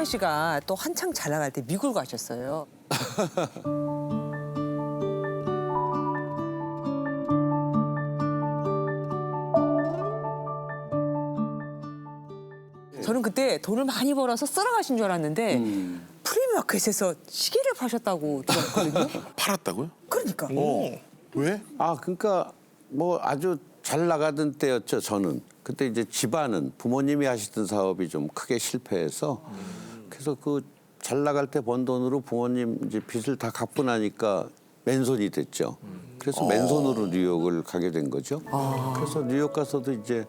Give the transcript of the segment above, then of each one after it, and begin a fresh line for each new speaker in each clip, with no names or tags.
이상은 씨가 또 한창 잘 나갈 때 미국을 가셨어요. 저는 그때 돈을 많이 벌어서 쓸어가신 줄 알았는데 프리마켓에서 시계를 파셨다고 들었거든요.
팔았다고요?
그러니까.
왜?
아, 그러니까 뭐 아주 잘 나가던 때였죠, 저는. 그때 이제 집안은 부모님이 하시던 사업이 좀 크게 실패해서 그래서 그 잘 나갈 때 번 돈으로 부모님 이제 빚을 다 갚고 나니까 맨손이 됐죠. 그래서 맨손으로 뉴욕을 가게 된 거죠. 그래서 뉴욕 가서도 이제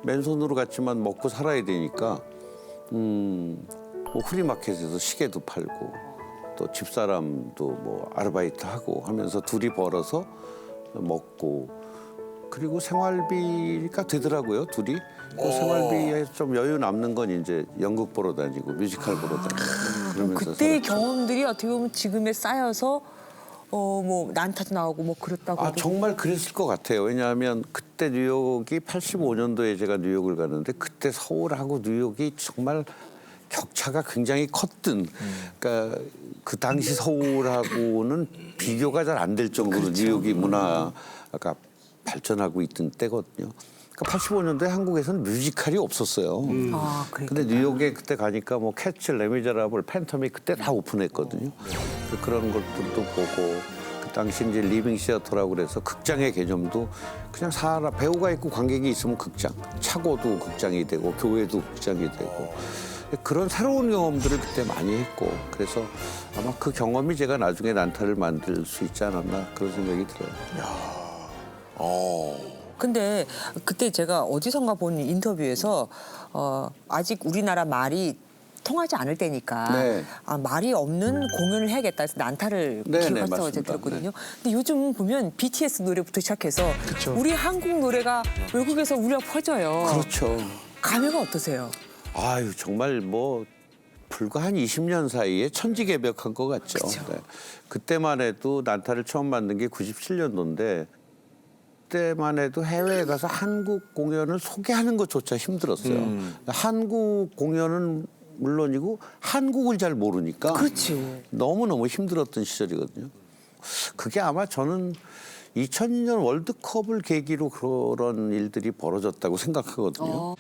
맨손으로 갔지만 먹고 살아야 되니까 뭐 프리마켓에서 시계도 팔고 또 집사람도 뭐 아르바이트 하고 하면서 둘이 벌어서 먹고 그리고 생활비가 되더라고요, 둘이. 그 생활비에 좀 여유 남는 건 이제 연극 보러 다니고 뮤지컬 보러 다니고 그러면서
그때의
살았죠.
경험들이 어떻게 보면 지금에 쌓여서 뭐 난타도 나오고 뭐 그렇다고.
아,
하고.
정말 그랬을 것 같아요. 왜냐하면 그때 뉴욕이 85년도에 제가 뉴욕을 갔는데 그때 서울하고 뉴욕이 정말 격차가 굉장히 컸던. 그러니까 그 당시 서울하고는 비교가 잘 안 될 정도로 뉴욕이 문화가 발전하고 있던 때거든요. 그러니까 85년도에 한국에서는 뮤지컬이 없었어요.
아,
근데 뉴욕에 그때 가니까 뭐 캐츠, 레미제라블, 팬텀이 그때 다 오픈했거든요. 그런 것들도 보고 그 당시 이제 리빙 시어터라고 그래서 극장의 개념도 그냥 사람 배우가 있고 관객이 있으면 극장, 차고도 극장이 되고 교회도 극장이 되고 그런 새로운 경험들을 그때 많이 했고 그래서 아마 그 경험이 제가 나중에 난타를 만들 수 있지 않았나 그런 생각이 들어요.
근데 그때 제가 어디선가 본 인터뷰에서 아직 우리나라 말이 통하지 않을 때니까
네.
아, 말이 없는 공연을 해야겠다 해서 난타를
네, 네,
기획하셨다고 제가
맞습니다.
들었거든요. 근데 요즘 보면 BTS 노래부터 시작해서 우리 한국 노래가 외국에서 우리가 퍼져요.
그렇죠.
감회가 어떠세요?
아유 정말 뭐 불과 한 20년 사이에 천지개벽한 것 같죠.
그쵸.
네. 그때만 해도 난타를 처음 만든 게 97년도인데 그때만 해도 해외에 가서 한국 공연을 소개하는 것조차 힘들었어요. 한국 공연은 물론이고 한국을 잘 모르니까
그렇지.
너무너무 힘들었던 시절이거든요. 그게 아마 저는 2002년 월드컵을 계기로 그런 일들이 벌어졌다고 생각하거든요.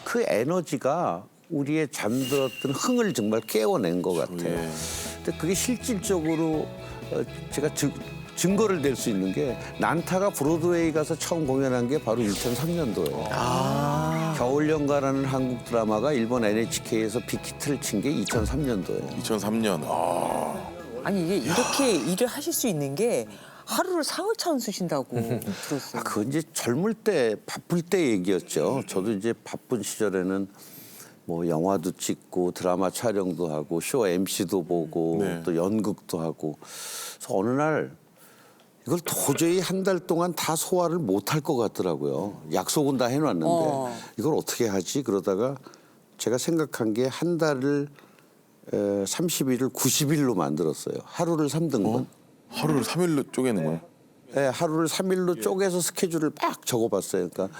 그 에너지가 우리의 잠들었던 흥을 정말 깨워낸 것 같아요. 근데 그게 실질적으로 제가 증거를 댈 수 있는 게 난타가 브로드웨이 가서 처음 공연한 게 바로 2003년도예요. 겨울연가라는 한국 드라마가 일본 NHK에서 빅히트를 친 게 2003년도예요.
2003년.
아니 이게 이렇게 일을 하실 수 있는 게 하루를 사흘차원 쓰신다고 들었어요.
그건 이제 젊을 때 바쁠 때 얘기였죠. 저도 이제 바쁜 시절에는 뭐 영화도 찍고 드라마 촬영도 하고 쇼 MC도 보고
네.
또 연극도 하고 그래서 어느 날 이걸 도저히 한 달 동안 다 소화를 못할 것 같더라고요. 약속은 다 해놨는데 이걸 어떻게 하지? 그러다가 제가 생각한 게 한 달을 30일을 90일로 만들었어요. 하루를 3등분.
하루를 3일로 쪼개는 거예요?
네, 하루를 3일로 쪼개서 스케줄을 막 적어봤어요. 그러니까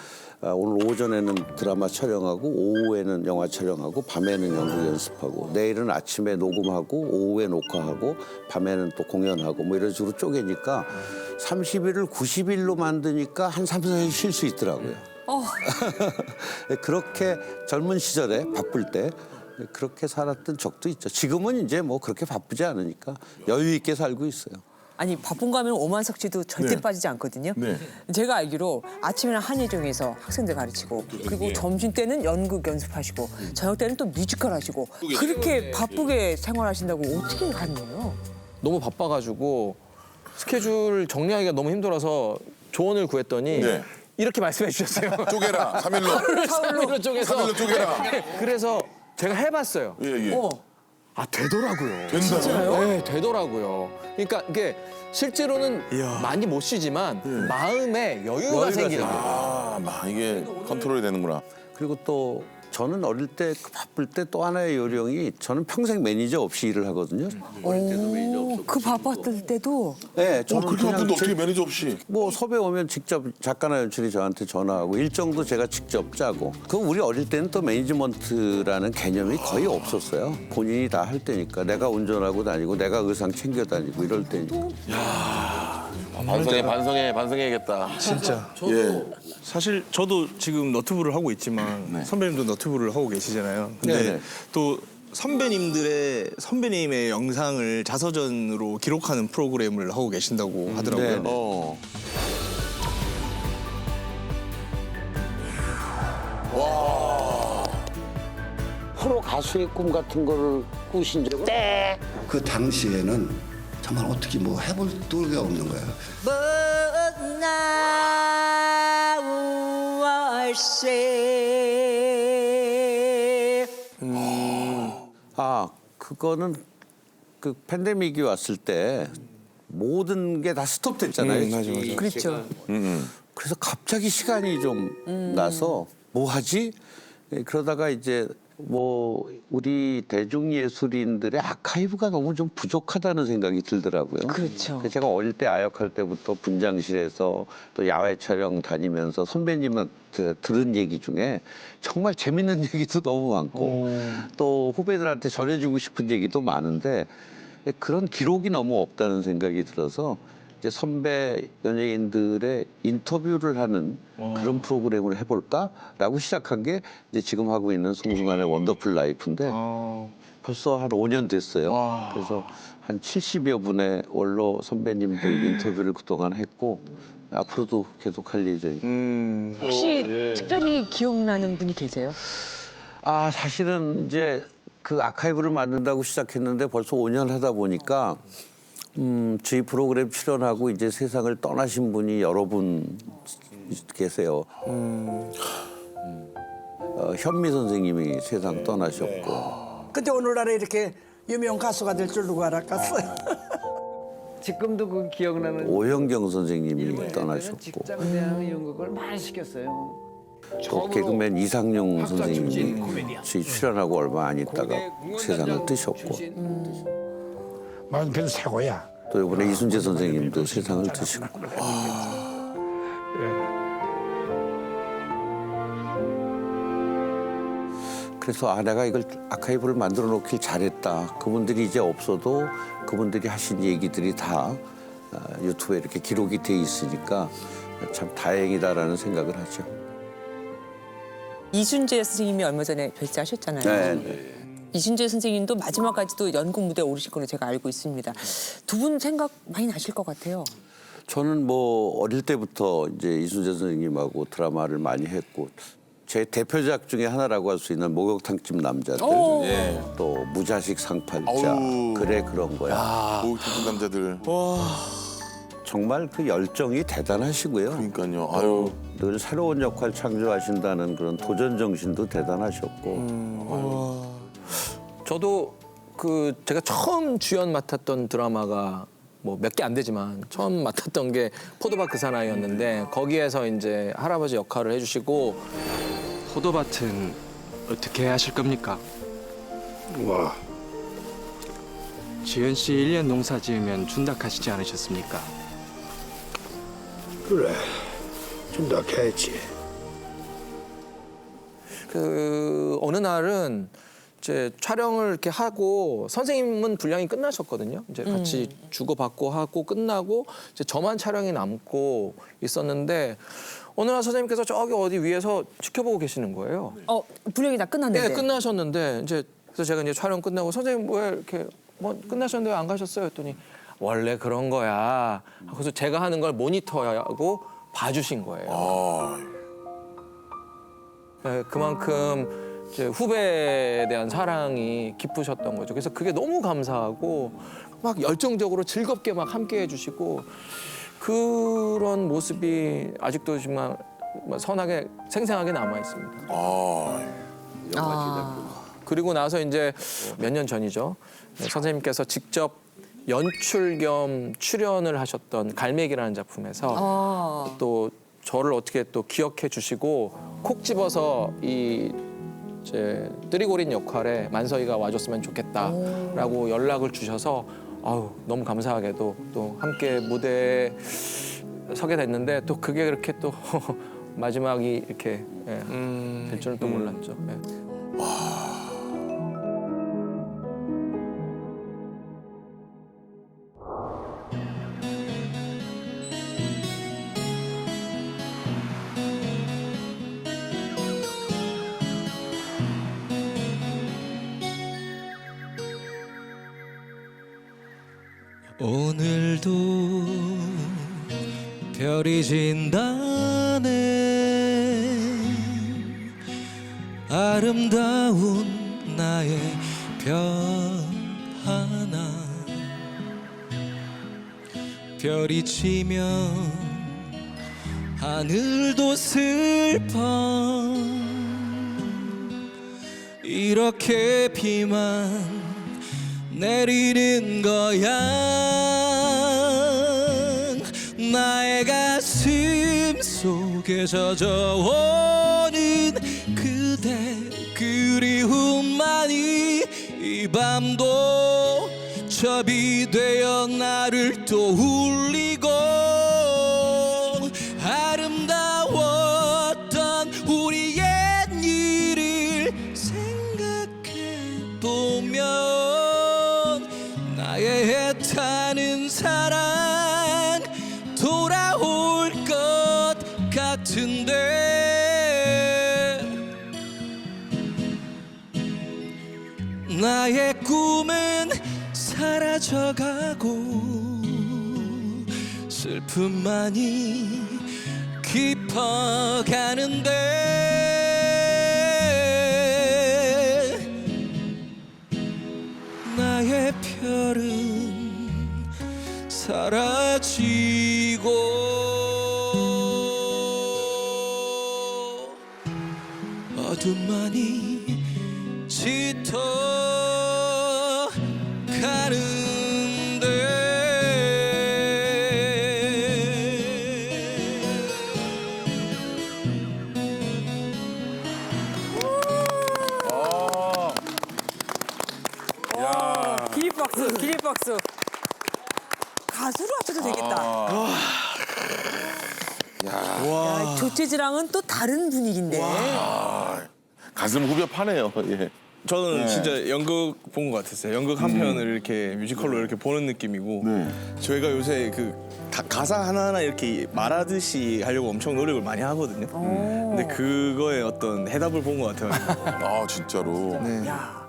오늘 오전에는 드라마 촬영하고 오후에는 영화 촬영하고 밤에는 연극 연습하고 내일은 아침에 녹음하고 오후에 녹화하고 밤에는 또 공연하고 뭐 이런 식으로 쪼개니까 30일을 90일로 만드니까 한 3, 4일 쉴 수 있더라고요. 그렇게 젊은 시절에 바쁠 때 그렇게 살았던 적도 있죠. 지금은 이제 뭐 그렇게 바쁘지 않으니까 여유 있게 살고 있어요.
아니 바쁜가 하면 오만석 씨도 절대
네.
빠지지 않거든요.
네.
제가 알기로 아침에는 한예종에서 학생들 가르치고 그리고 점심 때는 연극 연습하시고 저녁 때는 또 뮤지컬 하시고 그렇게 바쁘게 생활하신다고 어떻게 가능해요?
너무 바빠가지고 스케줄 정리하기가 너무 힘들어서 조언을 구했더니
네.
이렇게 말씀해 주셨어요.
쪼개라. 3일로.
3일로 쪼개서.
3일로 쪼개라.
그래서 제가 해봤어요.
예, 예.
아 되더라고요.
된다고요?
네, 되더라고요. 그러니까 이게 실제로는 많이 못 쉬지만 마음에 여유가 생기는 거예요.
이게 컨트롤이 되는구나.
그리고 또 저는 어릴 때 바쁠 때 또 하나의 요령이 저는 평생 매니저 없이 일을 하거든요. 어릴 때도 매니저 없었고.
그 바빴을 때도
네, 저는
그렇게
그냥
바쁜데 어떻게 매니저 없이?
뭐 섭외 오면 직접 작가나 연출이 저한테 전화하고 일정도 제가 직접 짜고. 그 우리 어릴 때는 또 매니지먼트라는 개념이 거의 없었어요. 본인이 다 할 때니까 내가 운전하고 다니고 내가 의상 챙겨 다니고 이럴 때니까.
반성해야겠다.
진짜.
예.
사실 저도 지금 너튜브를 하고 있지만 선배님도 너튜브를 하고 계시잖아요. 근데
네네.
또 선배님의 영상을 자서전으로 기록하는 프로그램을 하고 계신다고 하더라고요.
네네.
어.
프로 가수의 꿈 같은 거를 꾸신 적은?
그 당시에는 정말 어떻게 뭐 해볼 도리가 없는 거예요.
아, 그거는 그 팬데믹이 왔을 때 모든 게 다 스톱됐잖아요.
맞아.
그렇죠.
그래서 갑자기 시간이 좀 나서 뭐 하지? 예, 그러다가 이제 뭐 우리 대중예술인들의 아카이브가 너무 좀 부족하다는 생각이 들더라고요.
그렇죠.
그래서 제가 어릴 때 아역할 때부터 분장실에서 또 야외 촬영 다니면서 선배님한테 들은 얘기 중에 정말 재밌는 얘기도 너무 많고 또 후배들한테 전해주고 싶은 얘기도 많은데 그런 기록이 너무 없다는 생각이 들어서 이제 선배 연예인들의 인터뷰를 하는 그런 프로그램을 해볼까라고 시작한 게 이제 지금 하고 있는 송승환의 원더풀 라이프인데 벌써 한 5년 됐어요. 그래서 한 70여 분의 원로 선배님들 인터뷰를 그동안 했고 앞으로도 계속 할 예정입니다.
혹시 특별히 기억나는 분이 계세요?
아, 사실은 이제 그 아카이브를 만든다고 시작했는데 벌써 5년 하다 보니까 저희 프로그램 출연하고 이제 세상을 떠나신 분이 여러 분 계세요. 현미 선생님이 세상 떠나셨고.
근데 오늘날에 이렇게 유명 가수가 될 줄 누가 알았겠어요.
지금도 그 기억나는
오현경 선생님이 떠나셨고.
직장에 대한 연극을 많이 시켰어요.
또 개그맨 이상용 선생님이 저희 출연하고 얼마 안 있다가 세상을 뜨셨고.
난 그래도 최고야.
또 이번에 이순재 선생님도 세상을 뜨시고. 그래서 아, 내가 이걸 아카이브를 만들어 놓길 잘했다. 그분들이 이제 없어도 그분들이 하신 얘기들이 다 유튜브에 이렇게 기록이 돼 있으니까 참 다행이다라는 생각을 하죠.
이순재 선생님이 얼마 전에 별세하셨잖아요.
네.
이순재 선생님도 마지막까지도 연극 무대에 오르실 걸로 제가 알고 있습니다. 두 분 생각 많이 나실 것 같아요.
저는 뭐 어릴 때부터 이제 이순재 선생님하고 드라마를 많이 했고 제 대표작 중에 하나라고 할 수 있는 목욕탕집 남자들, 또 무자식 상팔자,
아우.
그래 그런 거야.
뭐 두분 남자들.
정말 그 열정이 대단하시고요.
그러니까요. 아유.
늘 새로운 역할 창조하신다는 그런 도전 정신도 대단하셨고.
저도 그 제가 처음 주연 맡았던 드라마가 뭐 몇 개 안 되지만 처음 맡았던 게 포도밭 그 사나이였는데 거기에서 이제 할아버지 역할을 해주시고
포도밭은 어떻게 하실 겁니까?
와,
지현 씨 1년 농사 지으면 준다 하시지 않으셨습니까?
그래. 준다 했지.
그 어느 날은 이제 촬영을 이렇게 하고 선생님은 분량이 끝나셨거든요. 이제 같이 주고받고 하고 끝나고 이제 저만 촬영이 남고 있었는데 어느 날 선생님께서 저기 어디 위에서 지켜보고 계시는 거예요.
분량이 다 끝났는데.
네, 끝나셨는데 이제 그래서 제가 이제 촬영 끝나고 선생님 왜 이렇게 뭐 끝나셨는데 왜 안 가셨어요? 했더니 원래 그런 거야. 그래서 제가 하는 걸 모니터하고 봐주신 거예요. 네, 그만큼 이제 후배에 대한 사랑이 깊으셨던 거죠. 그래서 그게 너무 감사하고 막 열정적으로 즐겁게 막 함께 해주시고 그런 모습이 아직도 정말 선하게 생생하게 남아 있습니다. 그리고 나서 이제 몇 년 전이죠. 선생님께서 직접 연출 겸 출연을 하셨던 갈매기라는 작품에서 또 저를 어떻게 또 기억해 주시고 콕 집어서 이 이제 뜨리고린 역할에 만서희가 와줬으면 좋겠다라고 연락을 주셔서 아우 너무 감사하게도 또 함께 무대에 서게 됐는데 또 그게 그렇게 또 마지막이 이렇게 될 줄은 또 몰랐죠.
오늘도 별이 진다네 아름다운 나의 별 하나 별이 지면 하늘도 슬퍼 이렇게 비만 내리는 거야 나의 가슴 속에 젖어오는 그대 그리움만이 이 밤도 접이 되어 나를 또 울리고 아름다웠던 우리 옛 일을 생각해 보면 나의 애타는 사랑 돌아올 것 같은데 나의 꿈은 사라져가고 슬픔만이 깊어가는데 나의 별은 사라지고 어둠만이 짙어 가는데
기립박수, 기립박수. 가수로 하셔도 되겠다. 야, 조태지랑은 또 다른 분위기인데.
가슴 후벼 파네요. 예.
저는 진짜 연극 본 것 같았어요. 연극 한 편을 이렇게 뮤지컬로 이렇게 보는 느낌이고 저희가 요새 그 가사 하나하나 이렇게 말하듯이 하려고 엄청 노력을 많이 하거든요. 근데 그거에 어떤 해답을 본 것 같아요.
아 진짜로.
네.
야.